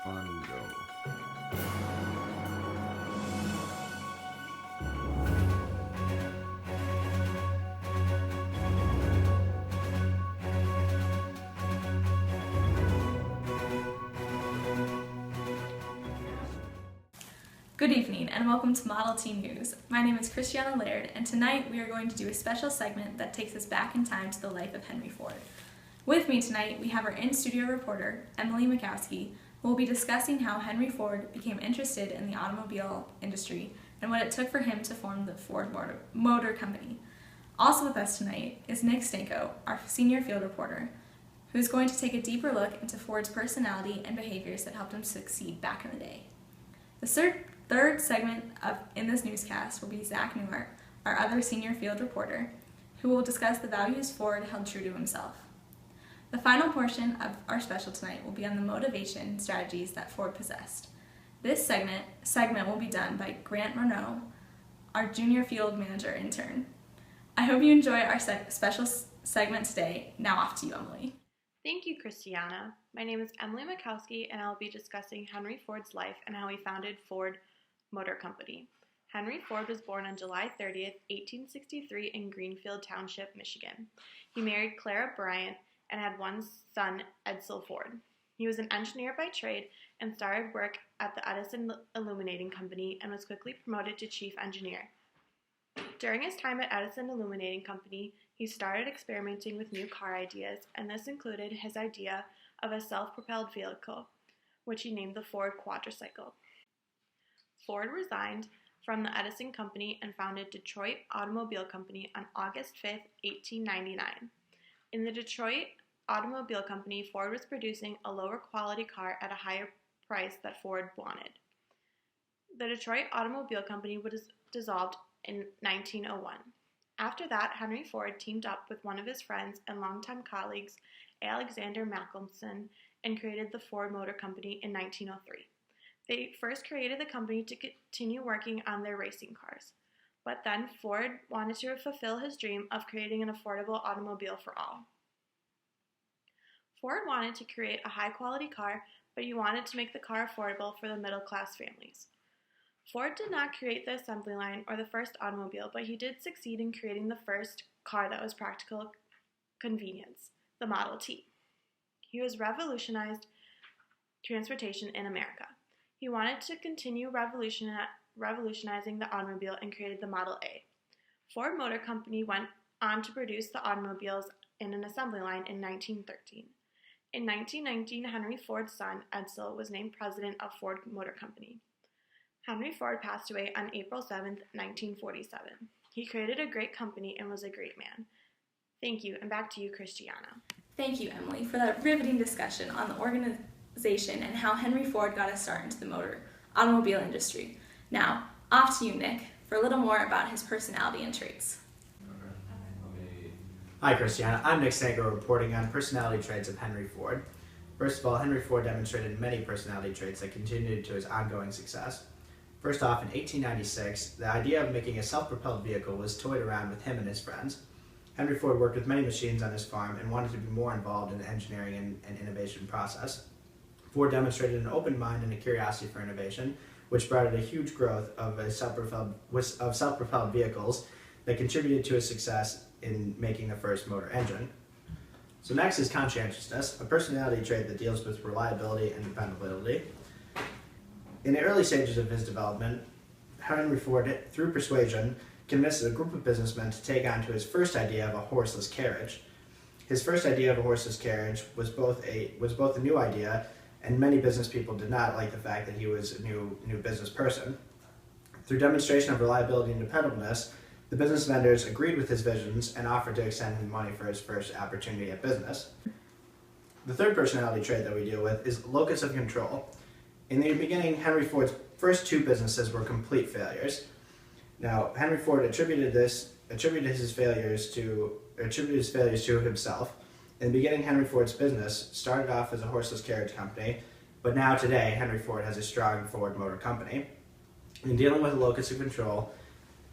on go. Good evening and welcome to Model T News. My name is Christiana Laird and tonight we are going to do a special segment that takes us back in time to the life of Henry Ford. With me tonight we have our in-studio reporter, Emily Mikowski, who will be discussing how Henry Ford became interested in the automobile industry and what it took for him to form the Ford Motor Company. Also with us tonight is Nick Stanko, our senior field reporter, who is going to take a deeper look into Ford's personality and behaviors that helped him succeed back in the day. The third segment in this newscast will be Zach Newhart, our other senior field reporter, who will discuss the values Ford held true to himself. The final portion of our special tonight will be on the motivation strategies that Ford possessed. This segment will be done by Grant Monroe, our junior field manager intern. I hope you enjoy our special segment today. Now off to you, Emily. Thank you, Christiana. My name is Emily Mikowski, and I'll be discussing Henry Ford's life and how he founded Ford Motor Company. Henry Ford was born on July 30th, 1863 in Greenfield Township, Michigan. He married Clara Bryant and had one son, Edsel Ford. He was an engineer by trade and started work at the Edison Illuminating Company and was quickly promoted to chief engineer. During his time at Edison Illuminating Company, he started experimenting with new car ideas, and this included his idea of a self-propelled vehicle, which he named the Ford Quadricycle. Ford resigned from the Edison Company and founded Detroit Automobile Company on August 5, 1899. In the Detroit Automobile Company, Ford was producing a lower quality car at a higher price that Ford wanted. The Detroit Automobile Company was dissolved in 1901. After that, Henry Ford teamed up with one of his friends and longtime colleagues, Alexander Mackelson, and created the Ford Motor Company in 1903. They first created the company to continue working on their racing cars, but then Ford wanted to fulfill his dream of creating an affordable automobile for all. Ford wanted to create a high-quality car, but he wanted to make the car affordable for the middle-class families. Ford did not create the assembly line or the first automobile, but he did succeed in creating the first car that was practical convenience, the Model T. He was revolutionized transportation in America. He wanted to continue revolutionizing the automobile and created the Model A. Ford Motor Company went on to produce the automobiles in an assembly line in 1913. In 1919, Henry Ford's son, Edsel, was named president of Ford Motor Company. Henry Ford passed away on April 7, 1947. He created a great company and was a great man. Thank you, and back to you, Christiana. Thank you, Emily, for that riveting discussion on the organization and how Henry Ford got a start into the automobile industry. Now, off to you, Nick, for a little more about his personality and traits. Hi, Christiana. I'm Nick Stanko, reporting on personality traits of Henry Ford. First of all, Henry Ford demonstrated many personality traits that contributed to his ongoing success. First off, in 1896, the idea of making a self-propelled vehicle was toyed around with him and his friends. Henry Ford worked with many machines on his farm and wanted to be more involved in the engineering and innovation process. Ford demonstrated an open mind and a curiosity for innovation, which brought it a huge growth of self-propelled vehicles that contributed to his success in making the first motor engine. So next is conscientiousness, a personality trait that deals with reliability and dependability. In the early stages of his development, Henry Ford, through persuasion, convinced a group of businessmen to take on to his first idea of a horseless carriage. His first idea of a horseless carriage was both a new idea, and many business people did not like the fact that he was a new business person. Through demonstration of reliability and dependableness, the business vendors agreed with his visions and offered to extend him money for his first opportunity at business. The third personality trait that we deal with is locus of control. In the beginning, Henry Ford's first two businesses were complete failures. Now, Henry Ford attributed his failures to himself. In the beginning, Henry Ford's business started off as a horseless carriage company, but now today, Henry Ford has a strong Ford Motor Company. In dealing with the locus of control,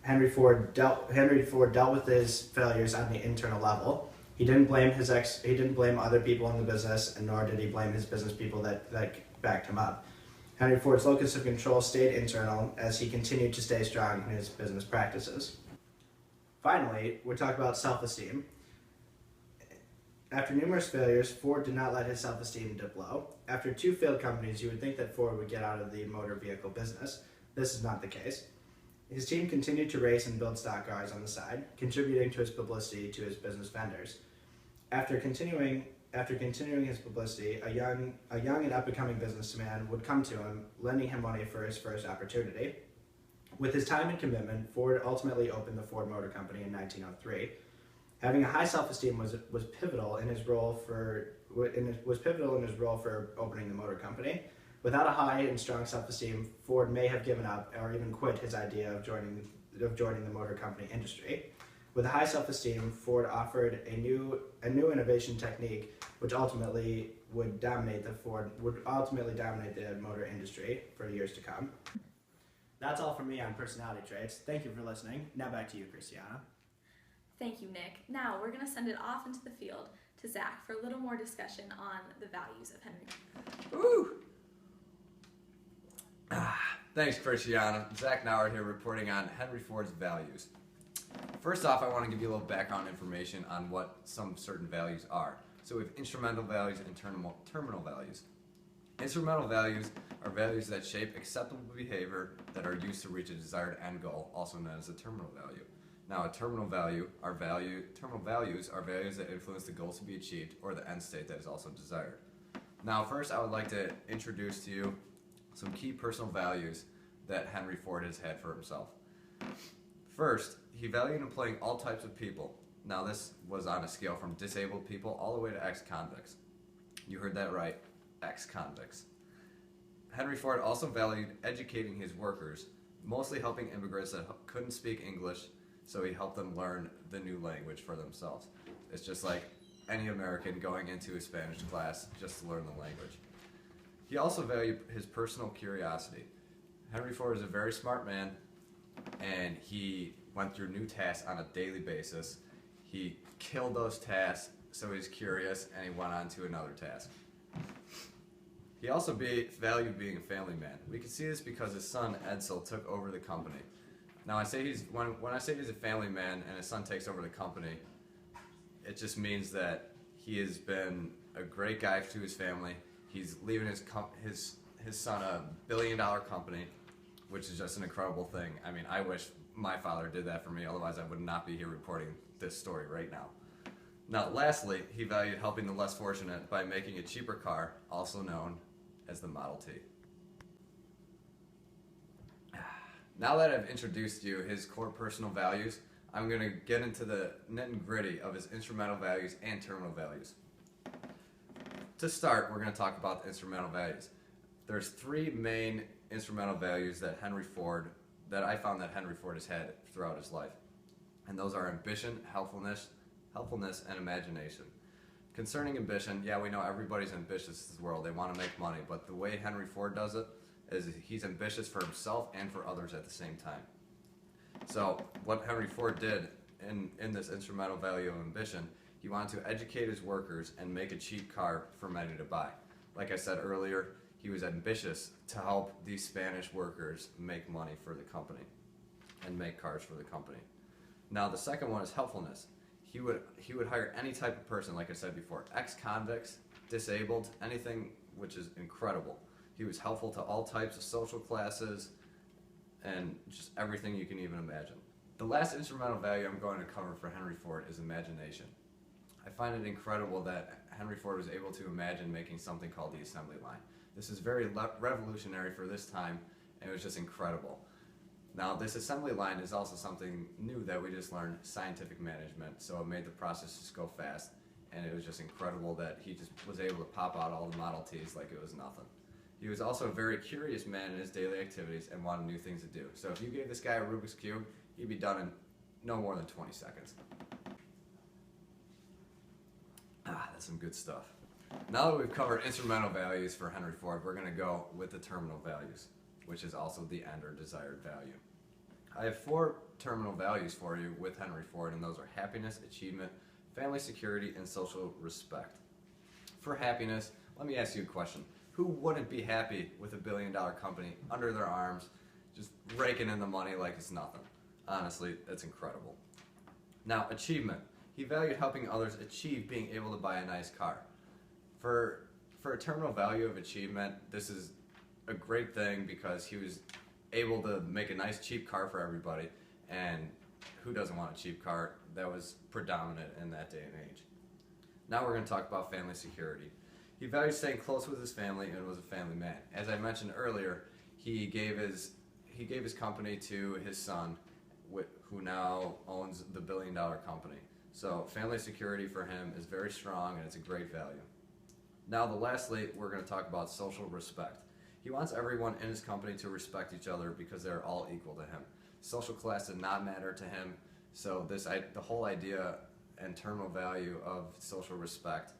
Henry Ford dealt with his failures on the internal level. He didn't blame other people in the business, and nor did he blame his business people that backed him up. Henry Ford's locus of control stayed internal as he continued to stay strong in his business practices. Finally, we'll talk about self-esteem. After numerous failures, Ford did not let his self-esteem dip low. After 2 failed companies, you would think that Ford would get out of the motor vehicle business. This is not the case. His team continued to race and build stock cars on the side, contributing to his publicity to his business vendors. After continuing his publicity, a young and up-and-coming businessman would come to him, lending him money for his first opportunity. With his time and commitment, Ford ultimately opened the Ford Motor Company in 1903. Having a high self-esteem was pivotal in his role for opening the motor company. Without a high and strong self-esteem, Ford may have given up or even quit his idea of joining the motor company industry. With a high self-esteem, Ford offered a new innovation technique, which ultimately would dominate the motor industry for years to come. That's all from me on personality traits. Thank you for listening. Now back to you, Christiana. Thank you, Nick. Now we're going to send it off into the field to Zach for a little more discussion on the values of Henry. Woo! Thanks, Christiana. Zach Nauert here reporting on Henry Ford's values. First off, I want to give you a little background information on what some certain values are. So we have instrumental values and terminal values. Instrumental values are values that shape acceptable behavior that are used to reach a desired end goal, also known as a terminal value. Now, terminal values are values that influence the goals to be achieved or the end state that is also desired. Now, first, I would like to introduce to you some key personal values that Henry Ford has had for himself. First, he valued employing all types of people. Now, this was on a scale from disabled people all the way to ex-convicts. You heard that right, ex-convicts. Henry Ford also valued educating his workers, mostly helping immigrants that couldn't speak English, so he helped them learn the new language for themselves. It's just like any American going into a Spanish class just to learn the language. He also valued his personal curiosity. Henry Ford is a very smart man, and he went through new tasks on a daily basis. He killed those tasks, so he's curious, and he went on to another task. He also valued being a family man. We can see this because his son, Edsel, took over the company. Now, when I say he's a family man and his son takes over the company, it just means that he has been a great guy to his family. He's leaving his son a billion-dollar company, which is just an incredible thing. I mean, I wish my father did that for me, otherwise I would not be here reporting this story right now. Now, lastly, he valued helping the less fortunate by making a cheaper car, also known as the Model T. Now that I've introduced you his core personal values, I'm going to get into the nitty-gritty of his instrumental values and terminal values. To start, we're going to talk about the instrumental values. There's 3 main instrumental values that I found that Henry Ford has had throughout his life. And those are ambition, helpfulness, and imagination. Concerning ambition, yeah, we know everybody's ambitious in this world. They want to make money, but the way Henry Ford does it is he's ambitious for himself and for others at the same time. So what Henry Ford did in this instrumental value of ambition, he wanted to educate his workers and make a cheap car for many to buy. Like I said earlier, he was ambitious to help these Spanish workers make money for the company and make cars for the company. Now the second one is helpfulness. He would hire any type of person, like I said before, ex-convicts, disabled, anything, which is incredible. He was helpful to all types of social classes and just everything you can even imagine. The last instrumental value I'm going to cover for Henry Ford is imagination. I find it incredible that Henry Ford was able to imagine making something called the assembly line. This is very revolutionary for this time, and it was just incredible. Now, this assembly line is also something new that we just learned, scientific management, so it made the process just go fast, and it was just incredible that he just was able to pop out all the Model Ts like it was nothing. He was also a very curious man in his daily activities and wanted new things to do. So if you gave this guy a Rubik's Cube, he'd be done in no more than 20 seconds. That's some good stuff. Now that we've covered instrumental values for Henry Ford, we're going to go with the terminal values, which is also the end or desired value. I have 4 terminal values for you with Henry Ford, and those are happiness, achievement, family security, and social respect. For happiness, let me ask you a question. who wouldn't be happy with a billion-dollar company under their arms, just raking in the money like it's nothing? Honestly, that's incredible. Now, achievement. He valued helping others achieve being able to buy a nice car. For a terminal value of achievement, this is a great thing because he was able to make a nice cheap car for everybody, and who doesn't want a cheap car? That was predominant in that day and age. Now we're going to talk about family security. He valued staying close with his family and was a family man. As I mentioned earlier, he gave his company to his son, who now owns the billion-dollar company. So family security for him is very strong, and it's a great value. Now, lastly, we're going to talk about social respect. He wants everyone in his company to respect each other because they're all equal to him. Social class did not matter to him, so the whole idea and terminal value of social respect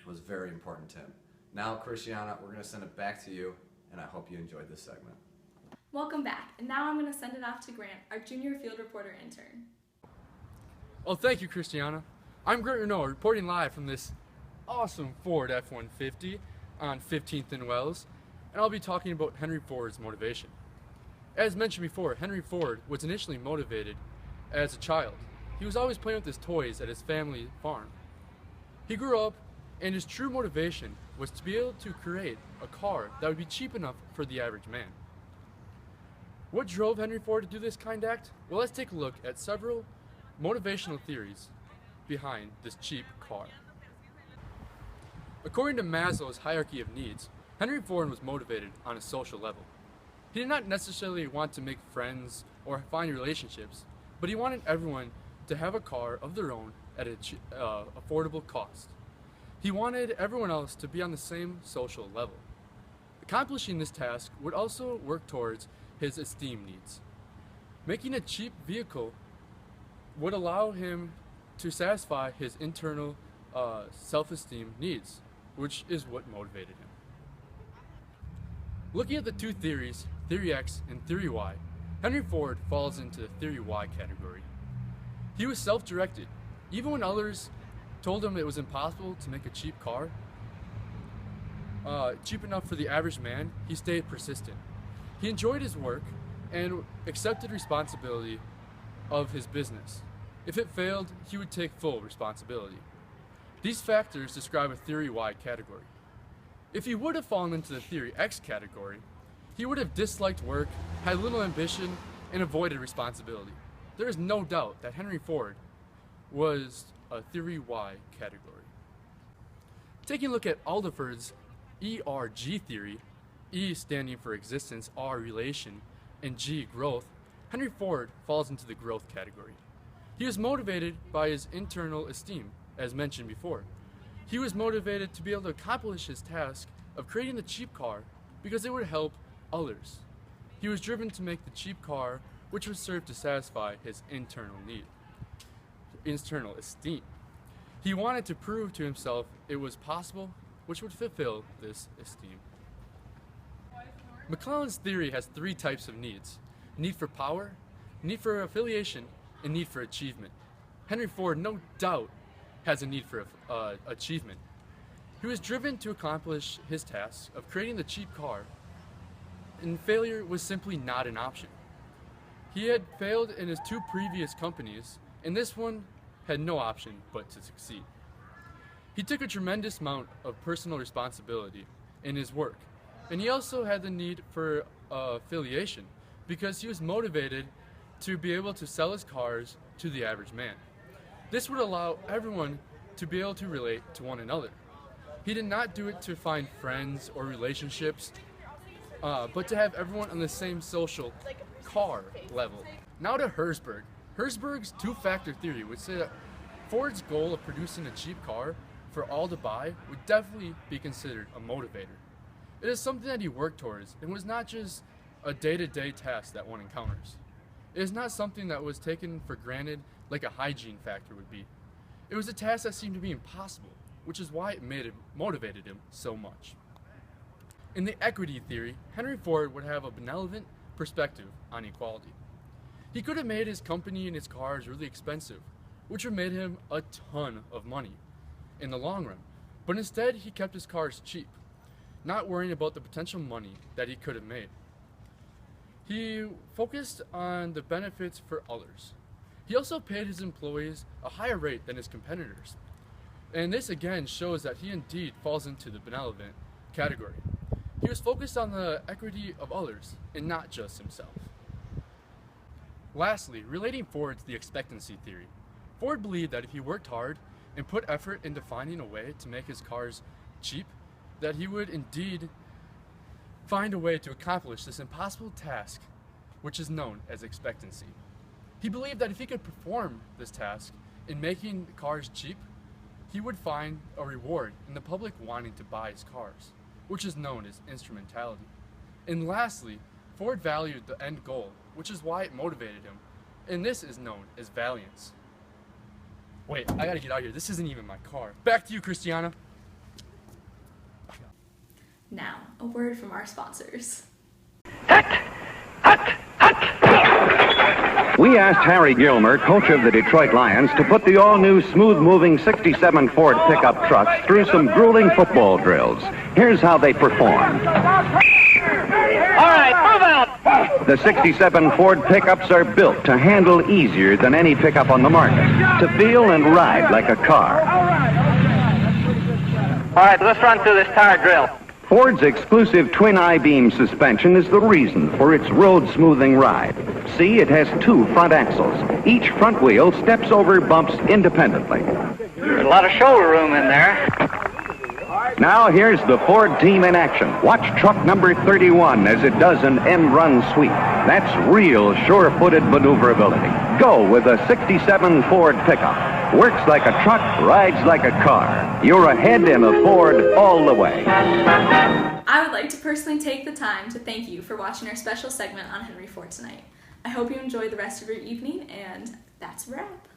was very important to him. Now, Christiana, we're going to send it back to you, and I hope you enjoyed this segment. Welcome back, and now I'm going to send it off to Grant, our junior field reporter intern. Oh, thank you, Christiana. I'm Grant Renault, reporting live from this awesome Ford F-150 on 15th and Wells, and I'll be talking about Henry Ford's motivation. As mentioned before, Henry Ford was initially motivated as a child. He was always playing with his toys at his family farm. He grew up, and his true motivation was to be able to create a car that would be cheap enough for the average man. What drove Henry Ford to do this kind act? Well, let's take a look at several motivational theories behind this cheap car. According to Maslow's hierarchy of needs, Henry Ford was motivated on a social level. He did not necessarily want to make friends or find relationships, but he wanted everyone to have a car of their own at an affordable cost. He wanted everyone else to be on the same social level. Accomplishing this task would also work towards his esteem needs. Making a cheap vehicle would allow him to satisfy his internal self-esteem needs, which is what motivated him. Looking at the two theories, Theory X and Theory Y, Henry Ford falls into the Theory Y category. He was self-directed. Even when others told him it was impossible to make a cheap car, cheap enough for the average man, he stayed persistent. He enjoyed his work and accepted responsibility of his business. If it failed, he would take full responsibility. These factors describe a Theory Y category. If he would have fallen into the Theory X category, he would have disliked work, had little ambition, and avoided responsibility. There is no doubt that Henry Ford was a Theory Y category. Taking a look at Alderfer's ERG theory, E standing for existence, R relation, and G growth, Henry Ford falls into the growth category. He was motivated by his internal esteem, as mentioned before. He was motivated to be able to accomplish his task of creating the cheap car because it would help others. He was driven to make the cheap car which would serve to satisfy his internal need, internal esteem. He wanted to prove to himself it was possible, which would fulfill this esteem. McClellan's theory has three types of needs: need for power, need for affiliation, and need for achievement. Henry Ford, no doubt, has a need for achievement. He was driven to accomplish his task of creating the cheap car, and failure was simply not an option. He had failed in his two previous companies, and this one had no option but to succeed. He took a tremendous amount of personal responsibility in his work, and he also had the need for affiliation because he was motivated to be able to sell his cars to the average man. This would allow everyone to be able to relate to one another. He did not do it to find friends or relationships, but to have everyone on the same social car level. Now to Herzberg. Herzberg's two-factor theory would say that Ford's goal of producing a cheap car for all to buy would definitely be considered a motivator. It is something that he worked towards and was not just a day-to-day task that one encounters. It is not something that was taken for granted like a hygiene factor would be. It was a task that seemed to be impossible, which is why it motivated him so much. In the equity theory, Henry Ford would have a benevolent perspective on equality. He could have made his company and his cars really expensive, which would have made him a ton of money in the long run, but instead he kept his cars cheap. not worrying about the potential money that he could have made. He focused on the benefits for others. He also paid his employees a higher rate than his competitors. And this again shows that he indeed falls into the benevolent category. He was focused on the equity of others and not just himself. Lastly, relating Ford to the expectancy theory. Ford believed that if he worked hard and put effort into finding a way to make his cars cheap, that he would indeed find a way to accomplish this impossible task, which is known as expectancy. He believed that if he could perform this task in making cars cheap, he would find a reward in the public wanting to buy his cars, which is known as instrumentality. And lastly, Ford valued the end goal, which is why it motivated him, and this is known as valiance. Wait, I gotta get out of here. This isn't even my car. Back to you, Christiana. Now, a word from our sponsors. We asked Harry Gilmer, coach of the Detroit Lions, to put the all-new smooth-moving 67 Ford pickup trucks through some grueling football drills. Here's how they performed. All right, move out! The 67 Ford pickups are built to handle easier than any pickup on the market, to feel and ride like a car. All right, let's run through this tire drill. Ford's exclusive twin I-beam suspension is the reason for its road-smoothing ride. See, it has two front axles. Each front wheel steps over bumps independently. There's a lot of shoulder room in there. Now here's the Ford team in action. Watch truck number 31 as it does an end-run sweep. That's real sure-footed maneuverability. Go with a 67 Ford pickup. Works like a truck, rides like a car. You're ahead in a Ford all the way. I would like to personally take the time to thank you for watching our special segment on Henry Ford tonight. I hope you enjoy the rest of your evening, and that's a wrap.